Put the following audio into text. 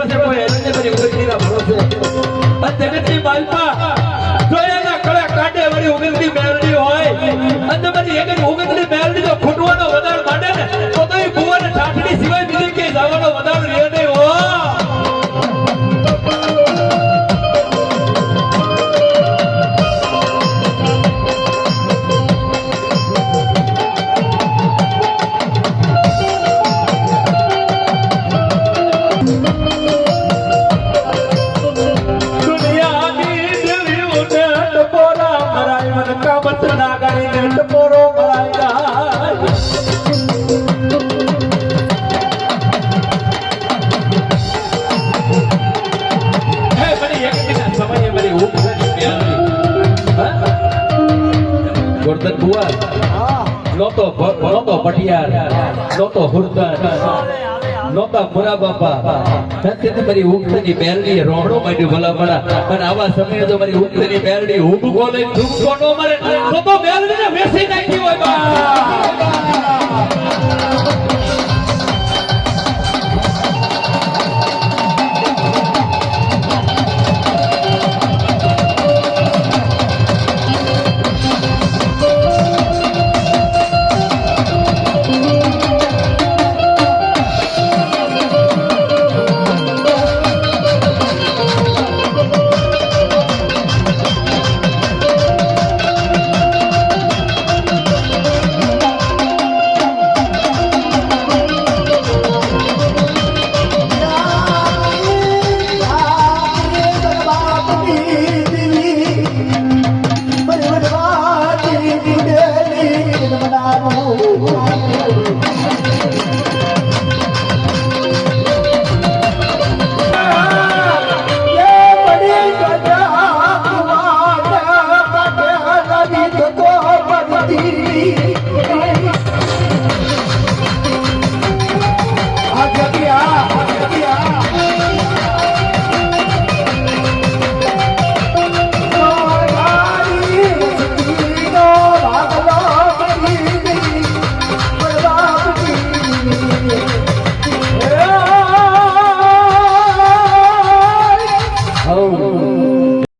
ભરોસે કોઈ હેરને મારી ઉગતડીના ભરોસે આ જગતની માલપા જો એના કળા કાઢે વળી ઉગતડી મેલડી હોય અને મારી એક ઉગતડી મેલડી તો ફૂટવાનો વધાર માંડે ને તો એ ભુવન ઠાઠડી સિવાય બીજે કે જવાનો વધાર રહે નહીં હો નોતો પટિયાર નોતો હુરદાન નોતા મુરા બાપા તેથી મારી ઉગતની બેરડી રોહણો માંડ્યું ભલા ભલા અને આવા સમયે તો મારી ઉગતની બેરડી ઉબકો લઈને ધૂમકો નો મરે તો બેરડીને વેસી નાખી હોય બા